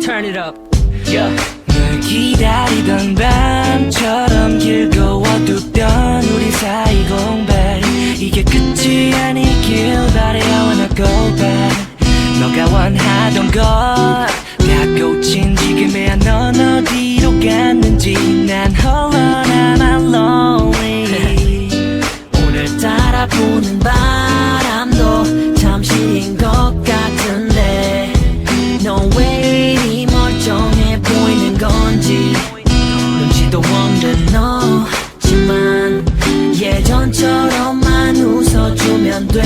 Turn it up. 널 기다리던 밤처럼 길고 어둡던 우리 사이 공백 이게 끝이 아니길 바래 I wanna go back 너가 원하던 것 다 꽂힌 지금에야 넌 어디로 갔는지 난 홀로 남아 lonely 오늘따라 부는 바람도 잠시인 것 같은데 넌 왜 이리 멀쩡해 보이는 건지 눈치도 없는 너지만 예전처럼만 웃어주면 돼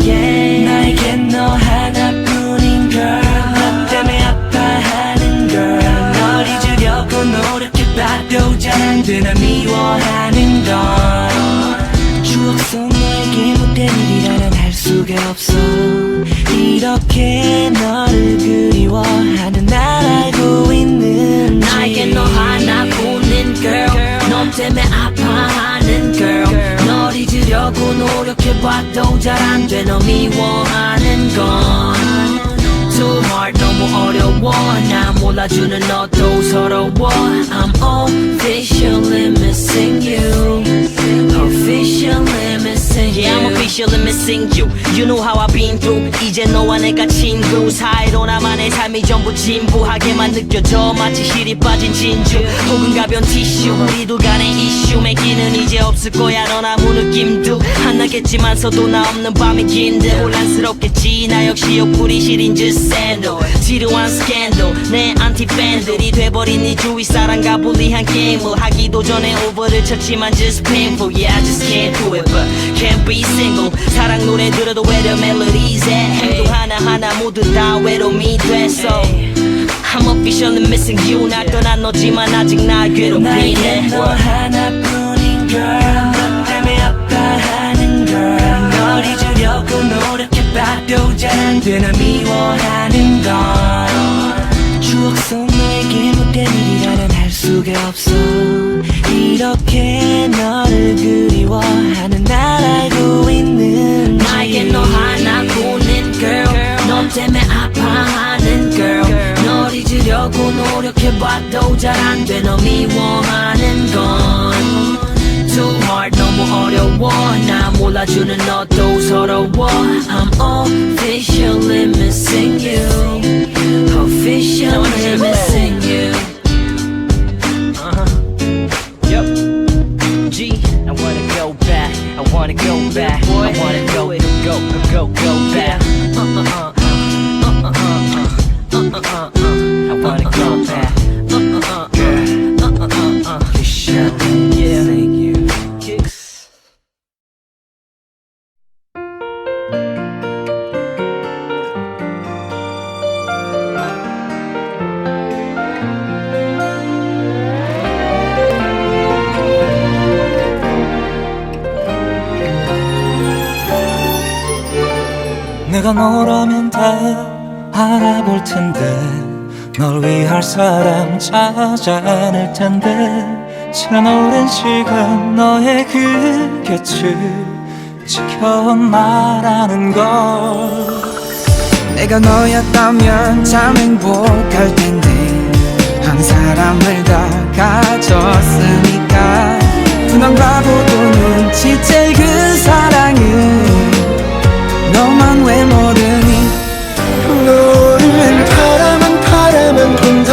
yeah. 나에겐 너 하나뿐인 girl 너 때문에 아파하는 girl 널 잊으려고 노력해봐도 잘 안 돼 날 미워하는 건 추억 속 너에게 못된 일이라는 할 수가 없어 이렇게 너를 그리워하는 날 알고 있는지 나에겐 너 하나뿐인 girl 너 때문에 아파하는 girl 널 잊으려고 노력해봐도 잘 안 돼 너 미워하는 건 Too hard 너무 어려워 나 몰라주는 너도 서러워 I'm officially missing you Officially missing you Yeah I'm officially missing you You know how I've been through 이제 너와 내가 친구 사이로 나만의 삶이 전부 진부하게만 느껴져 마치 실이 빠진 진주 혹은 가벼운 티슈 우리 둘 간의 이슈 맺기는 이제 없을 거야 넌 아무 느낌도 안 나겠지만서도 나 없는 밤이 긴데 혼란스럽겠지 나 역시 옆구리 시린 듯 샌들 지루한 스캔들 내 안티팬들이 돼버린 네 주위 사람과 불리한 게임을 하기도 전에 오버를 쳤지만 just painful Yeah I just can't do it but can't be single 사랑 노래 들어도 외려 멜로디에 행동 하나하나 모두 다 외로움이 됐어 I'm officially missing you 날 떠난 너지만 아직 날 괴롭히네 나에겐 너 하나뿐인 girl 너 때문에 아파하는 girl 널 잊으려고 노력해봐도 잘 안 돼 날 미워하는 건 추억 속 너에게 못된 일이라는 할 수가 없어 이렇게 너를 그리워하는 날 알고 있는지 나에겐 너 하나뿐인 girl 너 때문에 아파하는 girl 널 잊으려고 노력해봐도 잘 안 돼 너 미워하는 건 Too hard 너무 어려워 나 몰라주는 너도 서러워 I'm officially missing you Officially missing you Yup G I wanna go back I wanna go back I wanna go back I wanna go back Yeah Thank you Kicks 내가 너라면 다 알아볼 텐데 널 위할 사람 찾아낼 텐데 지난 오랜 시간 너의 그 곁을 지켜온다라는 걸 내가 너였다면 참 행복할 텐데 한 사람을 다 가졌으니까 분한 바보도 눈치챌 그 사랑은 너만 왜 모르니 너를 바라만 본다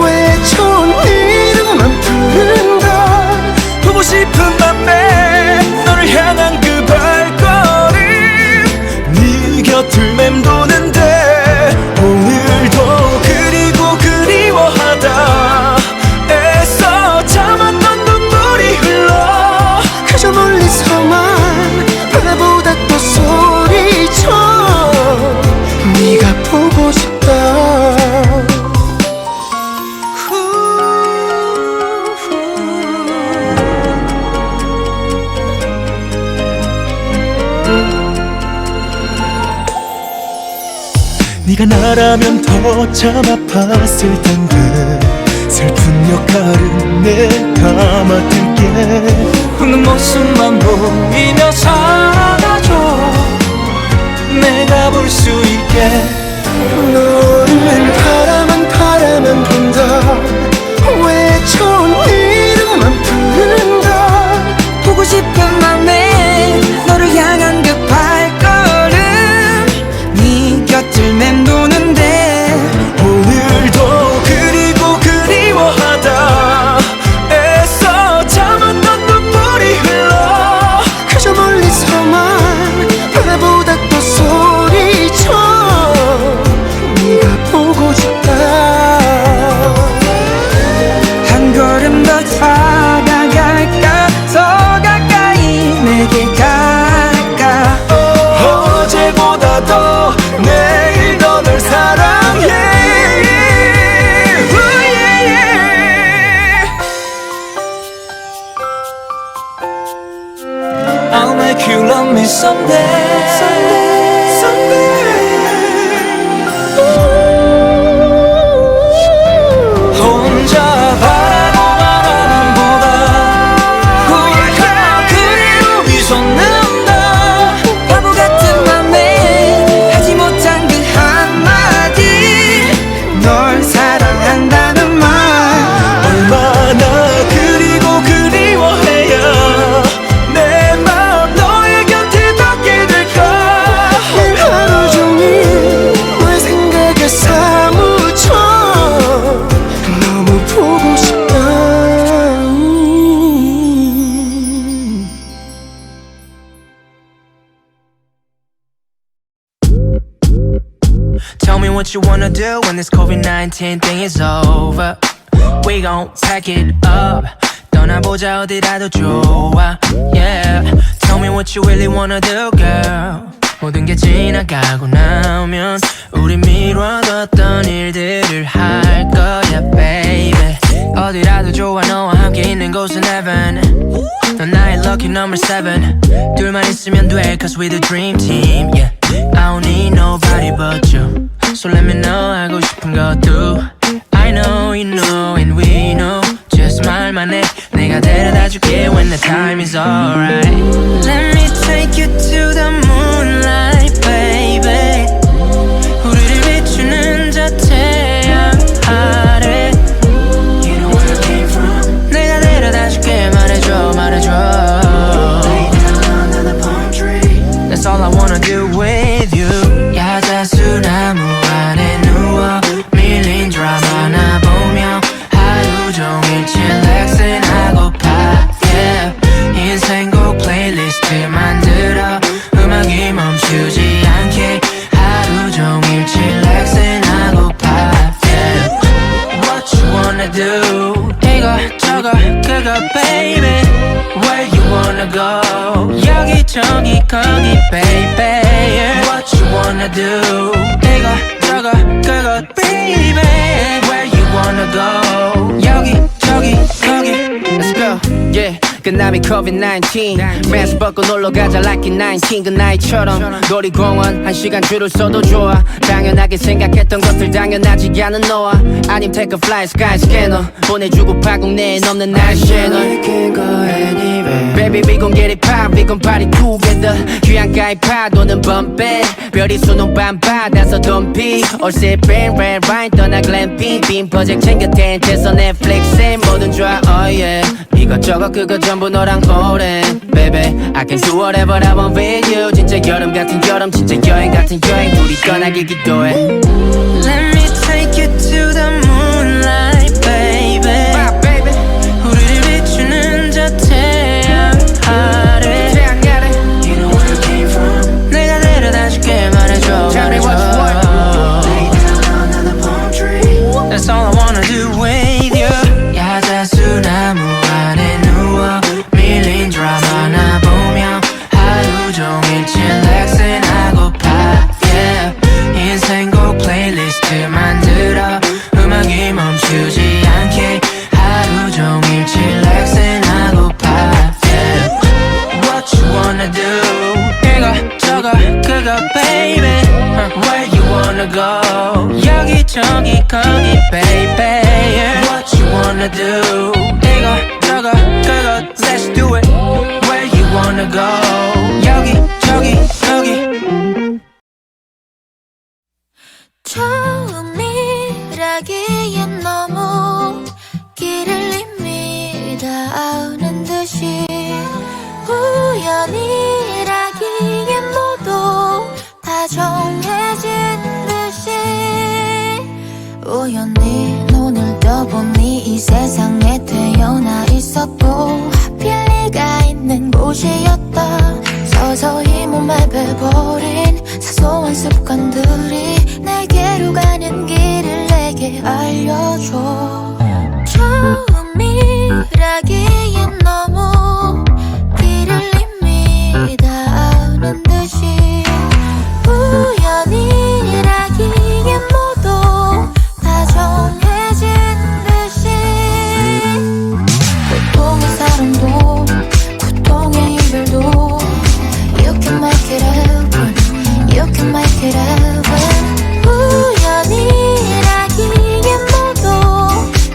왜 좋은 이름만 부른다 보고 싶은 밤에 너를 향한 그 발걸음 네 곁을 맴도는데 오늘도 그리고 그리워하다 애써 참았던 눈물이 흘러 그저 멀리서만 바라보다 또 소리쳐 네가 보고 싶다 네가 나라면 더 참 아팠을 텐데 슬픈 역할은 내가 맡을게 웃는 모습만 보이며 살아줘 내가 볼 수 있게 너를 바라만 본다 왜 좋은 이름만 부른다 보고 싶은 맘에 너를 향한 그 발걸음 네 곁을 맴도는데 오늘도 그리고 그리워하다 애써 참았던 눈물이 흘러 그저 멀리서만 바라보다 또 소리쳐 네가 보고 싶다 한 걸음 더 다가갈까 더 가까이 내게 갈까 어제보다 더 내일 더 널 사랑해 I'll make you love me someday, 혼자 바라보만 하는 보다 우리가 그리움이 솟는다 바보 같은 맘에 하지 못한 그 한마디 널 사랑한다는 말 얼마나 그리고 그리워해야 내 맘 너의 곁에 닿게 될까 늘 하루 종일 너의 생각에 사무쳐 너무 보고 싶다 Tell me what you wanna do when this COVID-19 thing is over. We gon' pack it up. 떠나보자 어디라도 좋아. Yeah. Tell me what you really wanna do, girl. 모든 게 지나가고 나면 우리 미뤄뒀던 일들을 할 거야, baby. 어디라도 좋아 너와 함께 있는 곳은 heaven. 넌 나의 lucky number 7. 둘만 있으면 돼, cause we the dream team, yeah. I don't need nobody but you. So let me know 하고 싶은 것도 I know you know and we know Just 말만 해 내가 데려다줄게 when the time is alright Let me take you to the moonlight baby 우리를 비추는 저 태양 아래 You know where I came from 내가 데려다줄게 말해줘 말해줘 Lay down under the palm tree That's all I wanna do with you 야자수나무 안에 누워 밀린 드라마나 보며 하루 종일 칠렉슨 하고파 yeah. 인생곡 플레이리스트 만들어 음악이 멈추지 않게 하루 종일 칠렉슨 하고파 yeah. What you wanna do 이거 저거 그거 baby Where you wanna go 여기저기 거기 baby yeah. What you wanna do 이거 저거 그거 baby Where you wanna go 여기저기 거기 Let's go yeah 끝남이 COVID-19 마스크 벗고 놀러가자 like in 19 그 나이처럼 놀이공원 1시간 줄을 서도 좋아 당연하게 생각했던 것들 당연하지 않은 너와 아님 take a fly sky scanner 보내주고 파국 내에 넘는 날 채널 We can go anywhere Baby we gon' get it pop we gon' party together 휴양가의 파도는 범배 별이 수놓은 밤바다서 덤피 All sipping red wine 떠나 glamping 빔 프로젝트 챙겨 텐트에서 넷플릭스에 뭐든 좋아 oh yeah 이것저것 그거 전부 너랑 오랜 Baby I can do whatever I want with you 진짜 여름 같은 여름 진짜 여행 같은 여행 우리 떠나길 기도해 Let me take you to the moonlight baby Bye, baby 우리를 비추는 저 태양 아래 태양 아래 You know where I came from 내가 데려다줄게 말해줘 Tell me what you want Lay down under the palm tree That's all I wanna do with you 야자수나무 안에 누워 밀린 드라마나 보며 하루 종일 칠렉슨 하고파 yeah. 인생곡 플레이리스트 만들어 음악이 멈추지 않게 하루 종일 칠렉슨 하고파 yeah. What you wanna do 이거 저거 그거 baby Where you wanna go 여기저기 거기 baby yeah. What you wanna do 이거 저거 그거 Let's do it Where you wanna go 여기저기 거기 처음이라기엔 우연이라기엔 모두 다 정해진 듯이 우연히 눈을 떠보니 이 세상에 태어나 있었고 하필 네가 있는 곳이었다. 서서히 몸에 배버린 사소한 습관들이 내게로 가는 길을 내게 알려줘. 처음이라기엔 너무 길을 이미 다 아는 듯이 우연이라기엔 모두 다 정해진 듯이 고통의 사랑도 고통의 이별도 You can make it happen You can make it happen 우연이라기엔 모두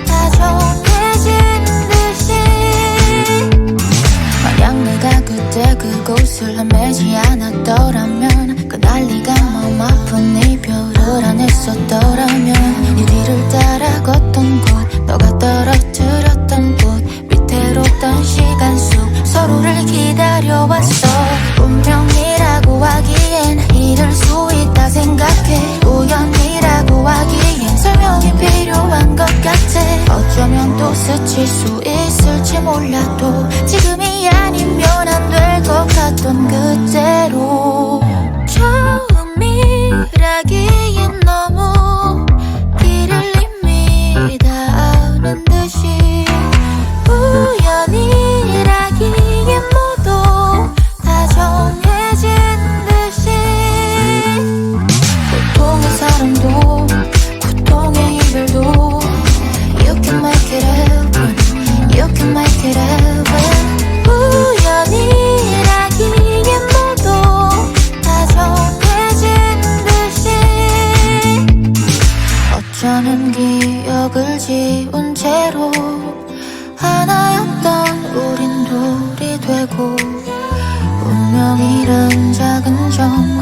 다 정해진 듯이 만약 내가 그때 그곳을 헤매지 않았더라면 그날 네가 마음 아픈 이별을 안 했었더라면 네 뒤를 따라 걷던 곳 너가 떨어뜨렸던 곳 위태롭던 시간 속 서로를 기다려왔어. 운명이라고 하기엔 이럴 수 있다 생각해. 우연이라고 하기엔 설명이 필요한 것 같아. 어쩌면 또 스칠 수 있을지 몰라도 지금이 아니면 안 될 것 같던 그대로 처음이라기엔 너무 길을 이미 다 아는 듯이 우연이라기엔 모두 다 정해진 듯이 고통의 사랑도 고통의 이별도 You can make it happen You can make it happen 우연이라기엔 모두 다 정해진 듯이 어쩌면 기억을 지운 채로 하나였던 우린 둘이 되고 운명이란 작은 정